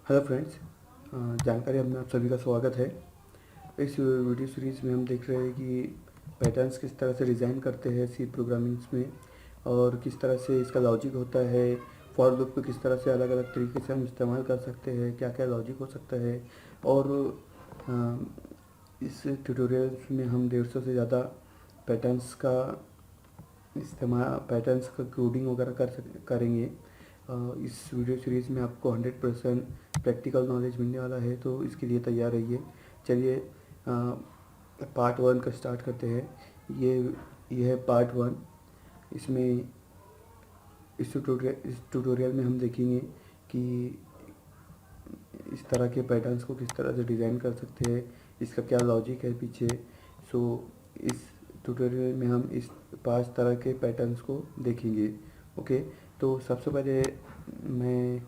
Hello friends, जानकारी में आप सभी का स्वागत है। इस वीडियो सीरीज़ में हम देख रहे हैं कि पैटर्न्स किस तरह से डिज़ाइन करते हैं सी प्रोग्रामिंग्स में, और किस तरह से इसका लॉजिक होता है। फॉर लूप को किस तरह से अलग अलग तरीके से हम इस्तेमाल कर सकते हैं, क्या क्या लॉजिक हो सकता है। और इस ट्यूटोरियल में हम 150 से ज़्यादा पैटर्न्स का पैटर्न्स का कोडिंग वगैरह करेंगे। इस वीडियो सीरीज़ में आपको 100% प्रैक्टिकल नॉलेज मिलने वाला है, तो इसके लिए तैयार रहिए। चलिए पार्ट 1 का स्टार्ट करते हैं। ये है पार्ट 1। इसमें इस ट्यूटोरियल में हम देखेंगे कि इस तरह के पैटर्न्स को किस तरह से डिज़ाइन कर सकते हैं, इसका क्या लॉजिक है पीछे। सो इस ट्यूटोरियल में हम इस 5 तरह के पैटर्न्स को देखेंगे। ओके, तो सबसे पहले मैं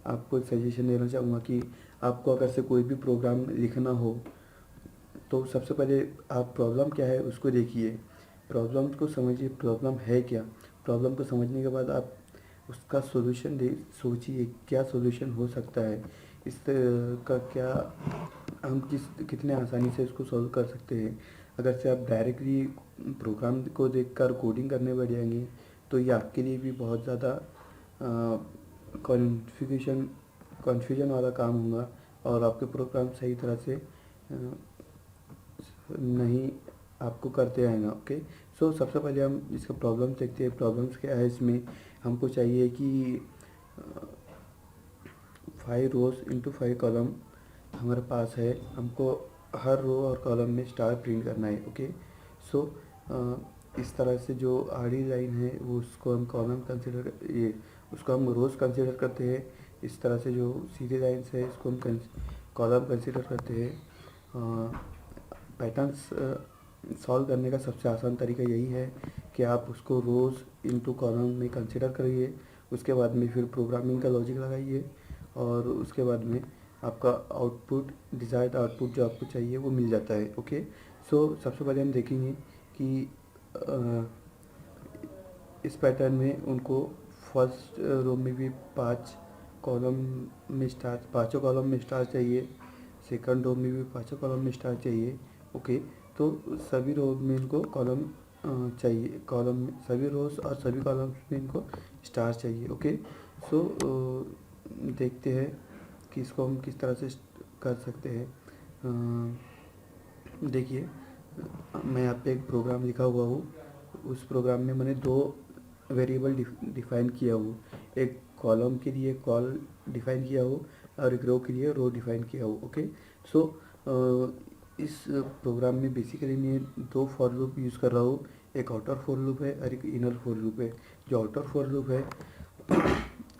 आपको सजेशन देना चाहूँगा कि आपको अगर से कोई भी प्रोग्राम लिखना हो, तो सबसे पहले आप प्रॉब्लम क्या है उसको देखिए। प्रॉब्लम को समझिए, प्रॉब्लम है क्या। प्रॉब्लम को समझने के बाद आप उसका सॉल्यूशन दे सोचिए, क्या सॉल्यूशन हो सकता है, इसका क्या हम कितने आसानी से इसको सॉल्व कर सकते हैं। अगर से आप डायरेक्टली प्रोग्राम को देखकर कोडिंग करने बैठ जाएंगे, तो ये आपके लिए भी बहुत ज़्यादा कॉन्फ़िगरेशन कन्फ्यूजन वाला काम होगा, और आपके प्रोग्राम सही तरह से नहीं आपको करते आएगा। ओके, सो सबसे पहले हम इसका प्रॉब्लम देखते हैं। प्रॉब्लम्स क्या है इसमें। हमको चाहिए कि 5 रोज इंटू 5 कॉलम हमारे पास है। हमको हर रो और कॉलम में स्टार प्रिंट करना है। ओके, सो इस तरह से जो आड़ी लाइन है वो उसको हम कॉलम कंसिडर ये उसको हम रोज़ कंसिडर करते हैं। इस तरह से जो सीधी लाइन्स है इसको हम कॉलम कंसिडर करते हैं। पैटर्न्स सॉल्व करने का सबसे आसान तरीका यही है कि आप उसको रोज़ इनटू कॉलम में कंसिडर करिए। उसके बाद में फिर प्रोग्रामिंग का लॉजिक लगाइए, और उसके बाद में आपका आउटपुट, डिज़ायर्ड आउटपुट जो आपको चाहिए वो मिल जाता है। ओके, सो सबसे पहले हम देखेंगे कि इस पैटर्न में उनको फर्स्ट रो में भी 5 कॉलम में स्टार, पाँचों कॉलम में स्टार चाहिए। सेकंड रो में भी पाँचों कॉलम में स्टार चाहिए। ओके, तो सभी रो में इनको कॉलम चाहिए। कॉलम में सभी रोज और सभी कॉलम्स में इनको स्टार चाहिए। ओके, सो देखते हैं कि इसको हम किस तरह से कर सकते हैं। देखिए, मैं यहाँ पे एक प्रोग्राम लिखा हुआ हूँ। उस प्रोग्राम में मैंने 2 वेरिएबल डिफ़ाइन किया हूँ। एक कॉलम के लिए कॉल डिफ़ाइन किया हो, और एक रो के लिए रो डिफ़ाइन किया हो। ओके, सो इस प्रोग्राम में बेसिकली मैं 2 फॉर लूप यूज़ कर रहा हूँ। एक आउटर फॉर लूप है और एक इनर फॉर लूप है। जो आउटर फॉर लूप है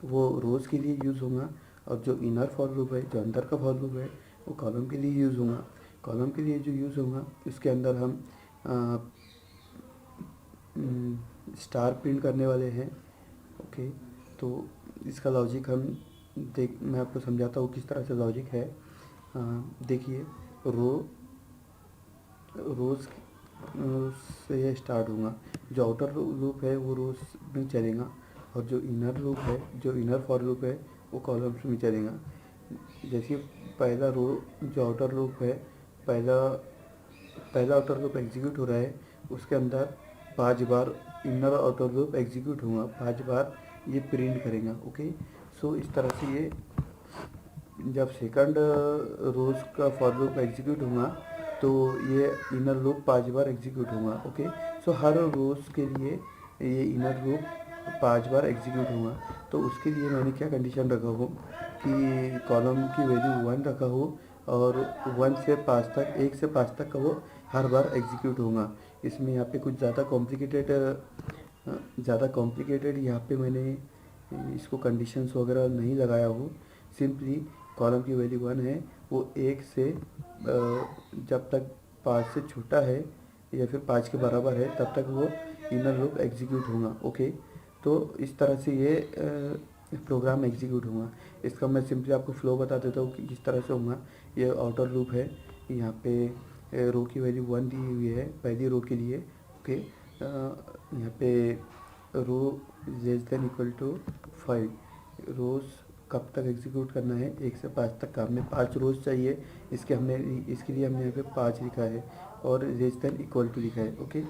वो रोज़ के लिए यूज़ होगा, और जो इनर फॉर लूप है, जो अंदर का फॉर लूप है, वो कॉलम के लिए यूज़ होगा। कॉलम के लिए जो यूज़ होगा इसके अंदर हम स्टार प्रिंट करने वाले हैं। ओके, तो इसका लॉजिक हम मैं आपको समझाता हूँ किस तरह से लॉजिक है। देखिए, रो रोज़ से ये स्टार्ट होगा। जो आउटर लूप है वो रोज़ में चलेगा, और जो इनर लूप है, जो इनर फॉर लूप है, वो कॉलम्स में चलेगा। जैसे पहला रो, जो आउटर लूप है, पहला पहला आउटर लूप एग्जीक्यूट हो रहा है, उसके अंदर 5 बार इनर आउटर लूप एग्जीक्यूट होगा, 5 बार ये प्रिंट करेगा। ओके, सो इस तरह से ये जब सेकंड रोज़ का फॉर लूप एग्जीक्यूट होगा, तो ये इनर लूप 5 बार एग्जीक्यूट होगा। ओके, सो हर रोज़ के लिए ये इनर लूप 5 बार एग्जीक्यूट होगा। तो उसके लिए मैंने क्या कंडीशन रखा हो कि कॉलम की वैल्यू 1 रखा हो, और 1 से 5 तक, 1 से 5 तक का वो हर बार एग्जीक्यूट होगा। इसमें यहाँ पे कुछ ज़्यादा कॉम्प्लिकेटेड यहाँ पे मैंने इसको कंडीशंस वगैरह नहीं लगाया हो। सिंपली कॉलम की वैल्यू 1 है, वो 1 से जब तक 5 से छोटा है या फिर 5 के बराबर है, तब तक वो इनर लूप एग्जीक्यूट होगा। ओके, तो इस तरह से ये प्रोग्राम एग्जीक्यूट होगा। इसका मैं सिंपली आपको फ्लो बता देता हूँ कि किस तरह से होगा। ये आउटर लूप है, यहाँ पे रो की वैल्यू 1 दी हुई है पहली रो के लिए। ओके, यहाँ पे रो लेस देन इक्वल टू 5 रोज कब तक एग्जीक्यूट करना है, 1 से 5 तक का। हमें 5 रोज़ चाहिए, इसके लिए हमने यहाँ पे 5 लिखा है और लेस देन इक्वल टू लिखा है। ओके,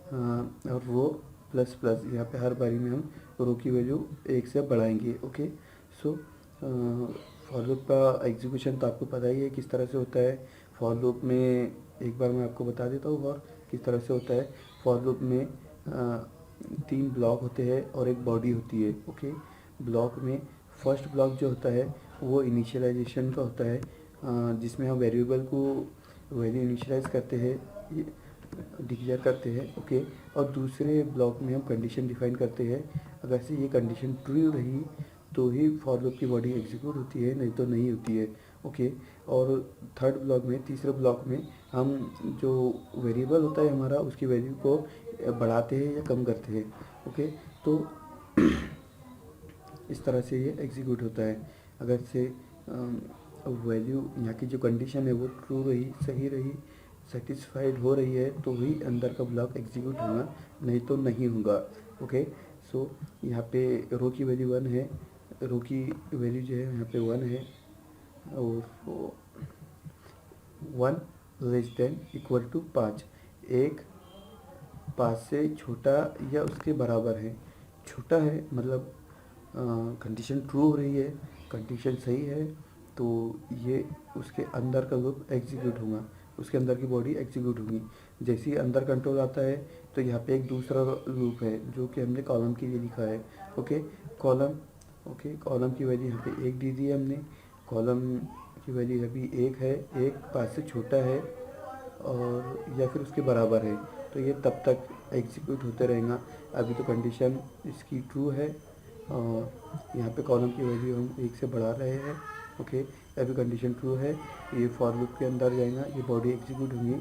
और रो प्लस प्लस, यहाँ पे हर बारी में हम रो की वैल्यू 1 से बढ़ाएंगे। ओके, सो फॉर लूप का एग्जीक्यूशन तो आपको पता ही है किस तरह से होता है। फॉर लूप में एक बार मैं आपको बता देता हूँ और किस तरह से होता है। फॉर लूप में 3 ब्लॉक होते हैं और एक बॉडी होती है। ओके, ब्लॉक में फर्स्ट ब्लॉक जो होता है वो इनिशियलाइजेशन का होता है, जिसमें हम वेरिएबल को वैल्यू इनिशियलाइज करते हैं, डिक्लेयर करते हैं। ओके, और दूसरे ब्लॉक में हम कंडीशन डिफाइन करते हैं। अगर से ये कंडीशन ट्रू रही तो ही फॉर लूप की बॉडी एग्जीक्यूट होती है, नहीं तो नहीं होती है। ओके, और थर्ड ब्लॉक में, तीसरे ब्लॉक में हम जो वेरिएबल होता है हमारा, उसकी वैल्यू को बढ़ाते हैं या कम करते हैं। ओके, तो इस तरह से ये एग्जीक्यूट होता है। अगर से वैल्यू, यहाँ की जो कंडीशन है वो ट्रू रही, सही रही, सेटिस्फाइड हो रही है तो ही अंदर का ब्लॉक एग्जीक्यूट होगा, नहीं तो नहीं होगा। ओके, सो यहाँ पे रो की वैल्यू 1 है, रो की वैल्यू जो है यहाँ पे 1 है और 1 लेस देन इक्वल टू 5, 1 5 से छोटा या उसके बराबर है। छोटा है मतलब कंडीशन ट्रू हो रही है, कंडीशन सही है, तो ये उसके अंदर का लूप एग्जीक्यूट होगा, उसके अंदर की बॉडी एग्जीक्यूट होगी। जैसे ही अंदर कंट्रोल आता है तो यहाँ पे एक दूसरा लूप है जो कि हमने कॉलम के लिए लिखा है। ओके, कॉलम की वैल्यू यहाँ पे 1 दी दी है हमने, कॉलम की वैल्यू अभी 1 है, 1 5 से छोटा है और या फिर उसके बराबर है, तो ये तब तक एग्जीक्यूट होते रहेगा। अभी तो कंडीशन इसकी ट्रू है और यहाँ पे कॉलम की वैल्यू हम 1 से बढ़ा रहे हैं। ओके, अभी कंडीशन ट्रू है, ये फॉर लूप के अंदर जाएगा, ये बॉडी एग्जीक्यूट होगी।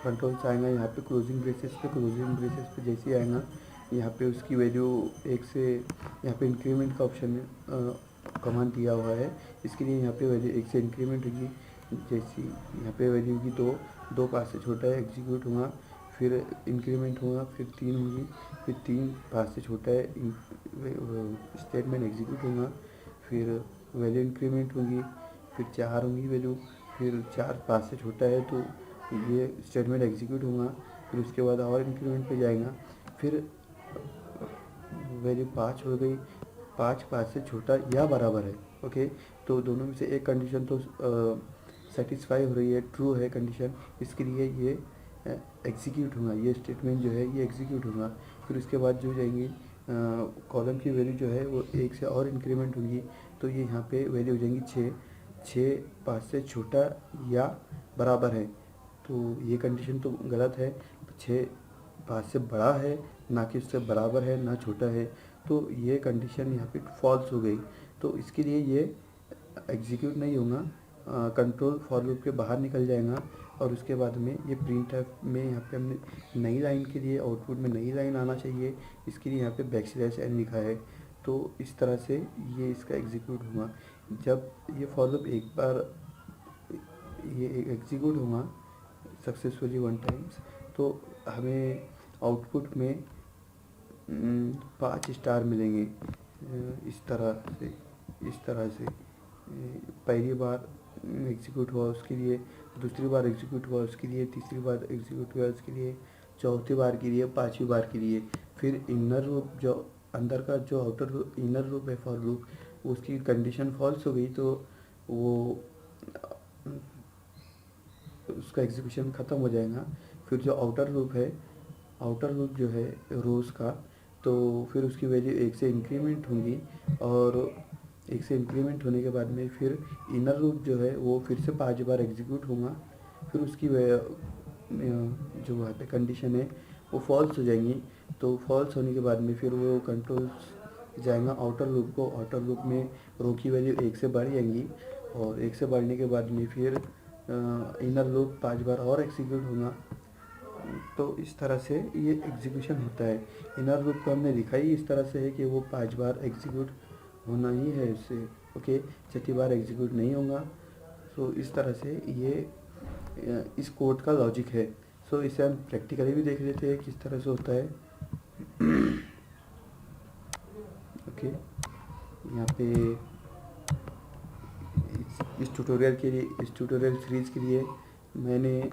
कंट्रोल्स आएगा यहाँ पे क्लोजिंग ब्रेसेस पे जैसे आएगा यहाँ पे उसकी वैल्यू 1 से, यहाँ पे इंक्रीमेंट का ऑप्शन कमांड दिया हुआ है, इसके लिए यहाँ पे वैल्यू 1 से इंक्रीमेंट होगी। जैसी यहाँ पे वैल्यू होगी 2 5 से छोटा है, एग्जीक्यूट होगा, फिर इंक्रीमेंट होगा, फिर 3 होगी, फिर 3 5 से छोटा है, स्टेटमेंट एग्जीक्यूट होगा, फिर वैल्यू इंक्रीमेंट होगी, फिर 4 होगी वैल्यू, फिर 4 5 से छोटा है तो ये स्टेटमेंट एग्जीक्यूट होगा, फिर उसके बाद और इंक्रीमेंट पे जाएगा, फिर वैल्यू 5 हो गई, 5 5 से छोटा या बराबर है। ओके, तो दोनों में से एक कंडीशन तो सेटिस्फाई हो रही है, ट्रू है कंडीशन, इसके लिए ये एग्जीक्यूट होगा, ये स्टेटमेंट जो है ये एग्जीक्यूट होगा। फिर उसके बाद जो जाएंगी कॉलम की वैल्यू जो है वो 1 से और इंक्रीमेंट होगी, तो ये यहाँ पे वैल्यू हो जाएंगी 6 5 से छोटा या बराबर है, तो ये कंडीशन तो गलत है, 6 5 से बड़ा है, ना कि उससे बराबर है, ना छोटा है, तो ये कंडीशन यहाँ पे फॉल्स हो गई, तो इसके लिए ये एग्जीक्यूट नहीं होगा, कंट्रोल फॉर लूप के बाहर निकल जाएगा। और उसके बाद में ये प्रिंटफ में यहाँ पे हमने नई लाइन के लिए आउटपुट में नई लाइन आना चाहिए, इसके लिए यहाँ पे \n लिखा है, तो इस तरह से ये इसका एग्जीक्यूट होगा। जब ये फॉर लूप एक बार ये एग्जीक्यूट होगा सक्सेसफुली 1 टाइम्स, तो हमें आउटपुट में 5 स्टार मिलेंगे। इस तरह से पहली बार एग्जीक्यूट हुआ उसके लिए, दूसरी बार एग्जीक्यूट हुआ उसके लिए, तीसरी बार एग्जीक्यूट हुआ उसके लिए, चौथी बार के लिए, 5वीं बार के लिए। फिर इनर लूप, जो अंदर का जो आउटर इनर लूप है फॉर लूप, उसकी कंडीशन फॉल्स हो गई तो वो उसका एग्जीक्यूशन ख़त्म हो जाएगा। फिर जो आउटर लूप जो है रोज़ का, तो फिर उसकी वैल्यू 1 से इंक्रीमेंट होंगी और 1 से इंक्रीमेंट होने के बाद में फिर इनर लूप जो है वो फिर से 5 बार एग्जीक्यूट होगा, फिर उसकी जो वहाँ पे कंडीशन है वो फॉल्स हो जाएंगी, तो फॉल्स होने के बाद में फिर वो कंट्रोल्स जाएगा आउटर लूप को, आउटर लूप में रो की वैल्यू 1 से बढ़ जाएंगी और 1 से बढ़ने के बाद में फिर इनर लूप 5 बार और एग्जीक्यूट होगा, तो इस तरह से ये एग्जीक्यूशन होता है। इनर लूप को हमने लिखा ही इस तरह से है कि वो 5 बार एग्जीक्यूट होना ही है इससे। ओके, छठी बार एग्जीक्यूट नहीं होगा, तो इस तरह से ये इस कोड का लॉजिक है। सो इसे हम प्रैक्टिकली भी देख लेते हैं किस तरह से होता है। ओके, यहाँ पे इस ट्यूटोरियल सीरीज़ के लिए मैंने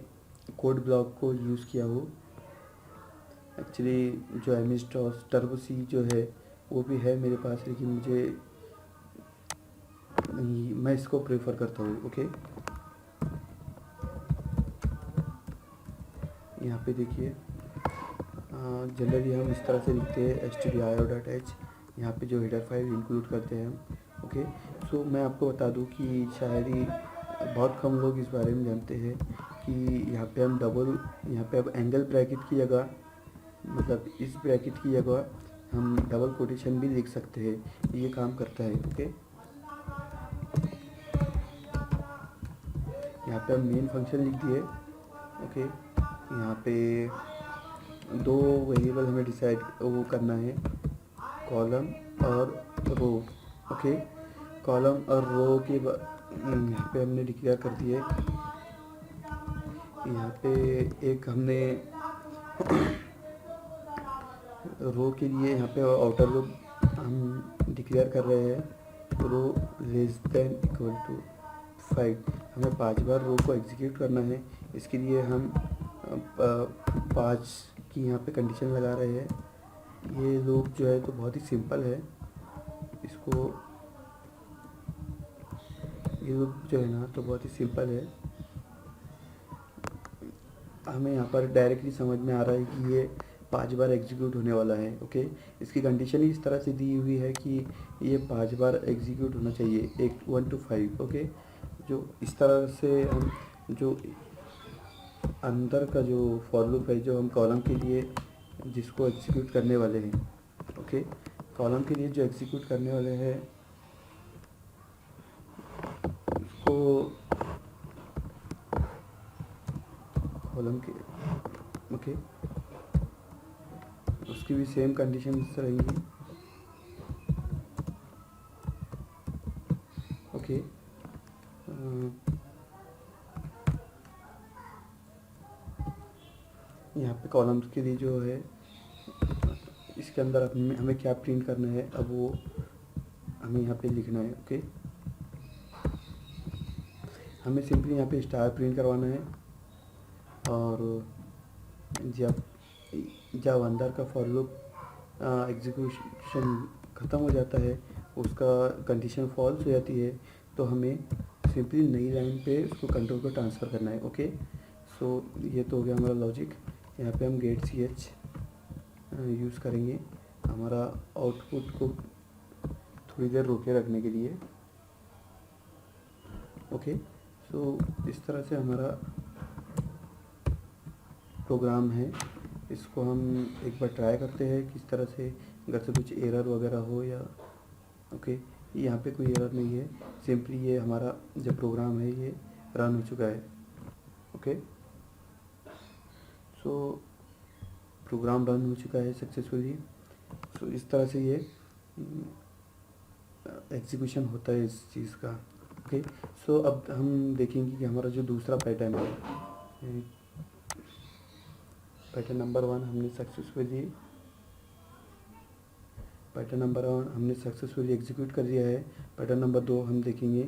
कोड ब्लॉक को यूज़ किया हो। एक्चुअली जो एम एस डॉस टर्बो सी जो है वो भी है मेरे पास, लेकिन मैं इसको प्रेफर करता हूँ। ओके, यहाँ पे देखिए जनरली हम इस तरह से लिखते हैं stdio.h, यहाँ पे जो हेडर फाइल इंक्लूड करते हैं हम। ओके, सो मैं आपको बता दूँ कि शायद ही बहुत कम लोग इस बारे में जानते हैं कि यहाँ पे हम यहाँ पे अब एंगल ब्रैकेट की जगह, मतलब इस ब्रैकेट की जगह हम डबल कोटेशन भी लिख सकते हैं, ये काम करता है। ओके, यहाँ पे हम मेन फंक्शन लिख दिए। ओके, यहाँ पे दो वेरिएबल हमें डिसाइड वो करना है, कॉलम और रो। ओके, कॉलम और रो के यहाँ पे हमने डिक्लेयर कर दिए। यहाँ पे एक हमने रो के लिए यहाँ पे आउटर रो हम डिक्लेयर कर रहे हैं, रो लेस देन इक्वल टू 5। हमें 5 बार रो को एग्जीक्यूट करना है, इसके लिए हम 5 की यहाँ पे कंडीशन लगा रहे हैं। ये लूप जो है तो बहुत ही सिंपल है, इसको ये लूप जो है ना तो बहुत ही सिंपल है। हमें यहाँ पर डायरेक्टली समझ में आ रहा है कि ये 5 बार एग्जीक्यूट होने वाला है। ओके, इसकी कंडीशन ही इस तरह से दी हुई है कि ये 5 बार एग्जीक्यूट होना चाहिए, 1 to 5। ओके, जो इस तरह से हम जो अंदर का जो फॉर लूप है, जो हम कॉलम के लिए जिसको एग्जीक्यूट करने वाले हैं। ओके, कॉलम के लिए जो एग्जीक्यूट करने वाले हैं उसको कॉलम के ओके उसकी भी सेम कंडीशंस रहेंगी। ओके, यहाँ पे कॉलम्स के लिए जो है इसके अंदर हमें क्या प्रिंट करना है, अब वो हमें यहाँ पे लिखना है। ओके, हमें सिंपली यहाँ पे स्टार प्रिंट करवाना है, और जब अंदर का फॉर लूप एग्जीक्यूशन ख़त्म हो जाता है, उसका कंडीशन फॉल्स हो जाती है, तो हमें सिंपली नई लाइन पे उसको कंट्रोल को ट्रांसफ़र करना है। ओके, सो ये तो हो गया हमारा लॉजिक। यहाँ पे हम गेट ch यूज़ करेंगे हमारा आउटपुट को थोड़ी देर रोके रखने के लिए। ओके, सो इस तरह से हमारा प्रोग्राम है, इसको हम एक बार ट्राई करते हैं किस तरह से, अगर से कुछ एरर वगैरह हो या। ओके, यहाँ पे कोई एरर नहीं है, सिंपली ये हमारा जो प्रोग्राम है ये रन हो चुका है। ओके, सो प्रोग्राम रन हो चुका है सक्सेसफुली। सो इस तरह से ये एग्जीक्यूशन होता है इस चीज़ का। ओके, सो अब हम देखेंगे कि हमारा जो दूसरा पैटर्न है, पैटर्न नंबर 1 हमने सक्सेसफुली एग्जीक्यूट कर दिया है। पैटर्न नंबर 2 हम देखेंगे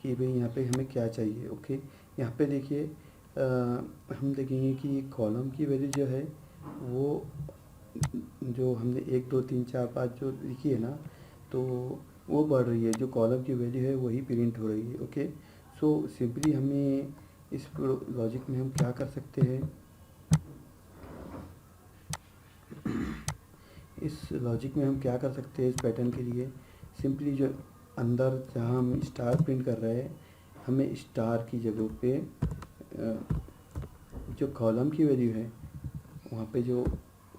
कि भाई यहाँ पे हमें क्या चाहिए। ओके, यहाँ पे देखिए हम देखेंगे कि कॉलम की वैल्यू जो है वो जो हमने 1 2 3 4 5 जो लिखी है ना, तो वो बढ़ रही है, जो कॉलम की वैल्यू है वही प्रिंट हो रही है। ओके, सो सिंपली हमें इस लॉजिक में हम क्या कर सकते हैं, इस लॉजिक में हम क्या कर सकते हैं इस पैटर्न के लिए, सिंपली जो अंदर जहाँ हम स्टार प्रिंट कर रहे हैं, हमें स्टार की जगह पे जो कॉलम की वैल्यू है, वहाँ पे जो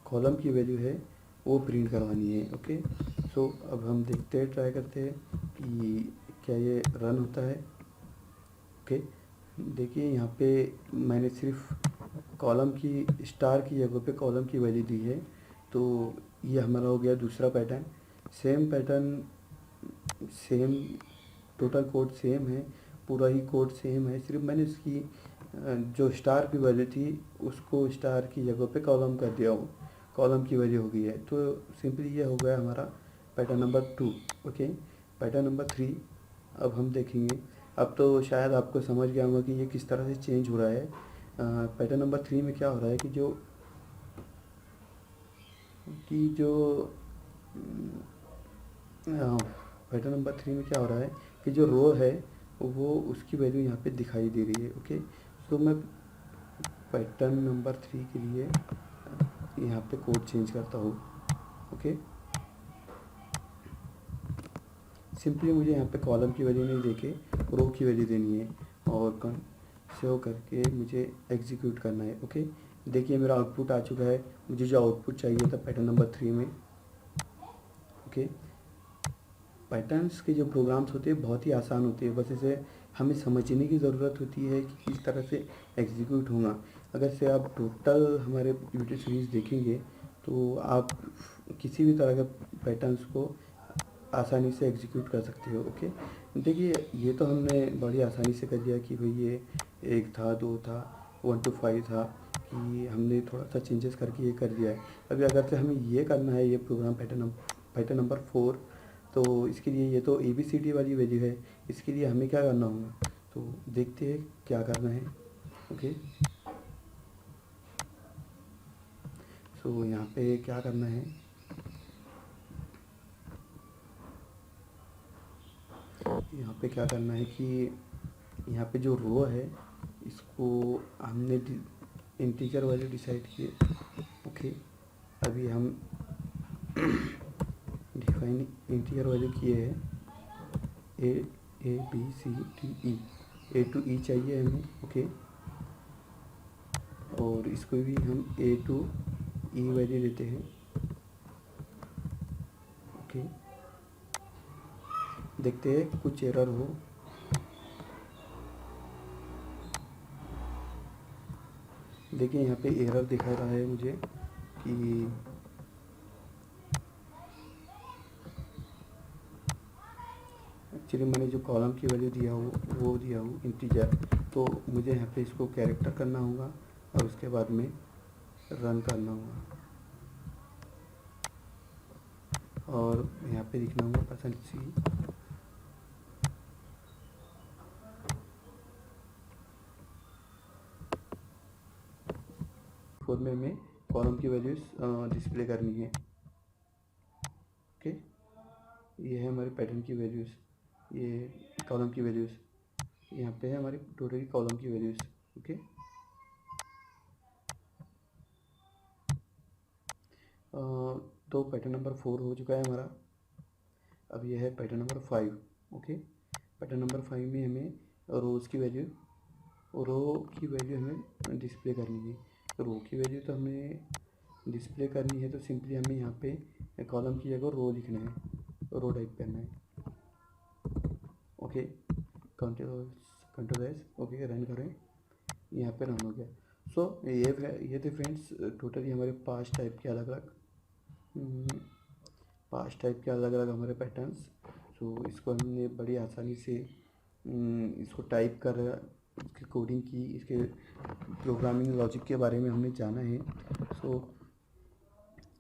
कॉलम की वैल्यू है वो प्रिंट करवानी है। ओके, सो अब हम देखते हैं, ट्राई करते हैं कि क्या ये रन होता है। ओके, देखिए यहाँ पे मैंने सिर्फ कॉलम की स्टार की जगह पे कॉलम की वैल्यू दी है, तो ये हमारा हो गया दूसरा pattern. Same pattern, same total code same है, पूरा ही कोड सेम है, सिर्फ मैंने इसकी जो स्टार की वैल्यू थी उसको स्टार की जगह पे कॉलम कर दिया हूँ, कॉलम की वैल्यू हो गई है। तो सिंपली ये हो गया हमारा pattern number 2। Okay, pattern number 3 अब हम देखेंगे। अब तो शायद आपको समझ गया होगा कि ये किस तरह से चेंज हो रहा है। पैटर्न नंबर 3 में क्या हो रहा है कि जो पैटर्न नंबर 3 में क्या हो रहा है कि जो रो है वो उसकी वैल्यू यहाँ पे दिखाई दे रही है। ओके, तो मैं पैटर्न नंबर 3 के लिए यहाँ पे कोड चेंज करता हूँ। ओके, सिंपली मुझे यहाँ पे कॉलम की वैल्यू नहीं देके रो की वैल्यू देनी है और सेव करके मुझे एग्जीक्यूट करना है। ओके, देखिए मेरा आउटपुट आ चुका है, मुझे जो आउटपुट चाहिए था पैटर्न नंबर 3 में। ओके, पैटर्न्स के जो प्रोग्राम्स होते हैं बहुत ही आसान होते हैं, बस इसे हमें समझने की ज़रूरत होती है कि किस तरह से एग्जीक्यूट होगा। अगर से आप टोटल हमारे यूट्यूब सीरीज़ देखेंगे तो आप किसी भी तरह के पैटर्न्स को आसानी से एग्जीक्यूट कर सकते हो। ओके, देखिए ये तो हमने बड़ी आसानी से कर दिया कि भाई ये 1 था, 2 था, 1 to 5 था, कि हमने थोड़ा सा चेंजेस करके ये कर दिया है। अभी अगर से हमें ये करना है ये प्रोग्राम पैटर्न नंबर 4, तो इसके लिए ये तो ABCD वाली वैल्यू है, इसके लिए हमें क्या करना होगा, तो देखते हैं क्या करना है। ओके, सो यहाँ पे क्या करना है, यहाँ पे क्या करना है कि यहाँ पे जो रो है इसको हमने इंटीजर वैल्यू डिसाइड किए। ओके, अभी हम डिफाइन इंटीजर वैल्यू किए हैं A B C D E, A to E चाहिए हमें। ओके, और इसको भी हम A to E वैल्यू देते हैं। ओके, देखते हैं कुछ एरर हो। देखिए यहाँ पे एरर दिखा रहा है मुझे कि एक्चुअली मैंने जो कॉलम की वैल्यू दिया हो वो दिया हो इंटीजर, तो मुझे यहाँ पे इसको कैरेक्टर करना होगा और उसके बाद में रन करना होगा और यहाँ पे लिखना होगा %C। फोर में हमें कॉलम की वैल्यूज डिस्प्ले करनी है। ओके, ये है हमारे पैटर्न की वैल्यूज़, ये कॉलम की वैल्यूज़, यहाँ पे है हमारी टोटल की कॉलम की वैल्यूज़। ओके, तो पैटर्न नंबर 4 हो चुका है हमारा। अब ये है pattern number 5। Okay, pattern number 5 में हमें रोज़ की वैल्यू हमें डिस्प्ले करनी है। रो की वैल्यू तो हमें डिस्प्ले करनी है, तो सिंपली हमें यहाँ पे कॉलम की जगह रो लिखना है, रो टाइप करना है। Okay, control S. Okay, run करें, यहाँ पे रन हो गया। सो ये थे फ्रेंड्स टोटली हमारे 5 टाइप के अलग अलग हमारे पैटर्न्स। सो इसको हमने बड़ी आसानी से इसको टाइप कर इसकी कोडिंग की, इसके प्रोग्रामिंग लॉजिक के बारे में हमने जाना है। सो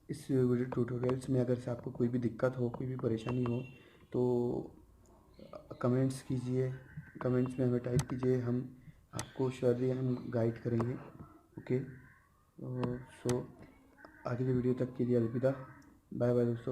इस वीडियो ट्यूटोरियल्स में अगर से आपको कोई भी दिक्कत हो, कोई भी परेशानी हो, तो कमेंट्स कीजिए, कमेंट्स में हमें टाइप कीजिए, हम आपको श्योरली हम गाइड करेंगे। ओके, सो आगे की वीडियो तक के लिए अलविदा, बाय बाय दोस्तों।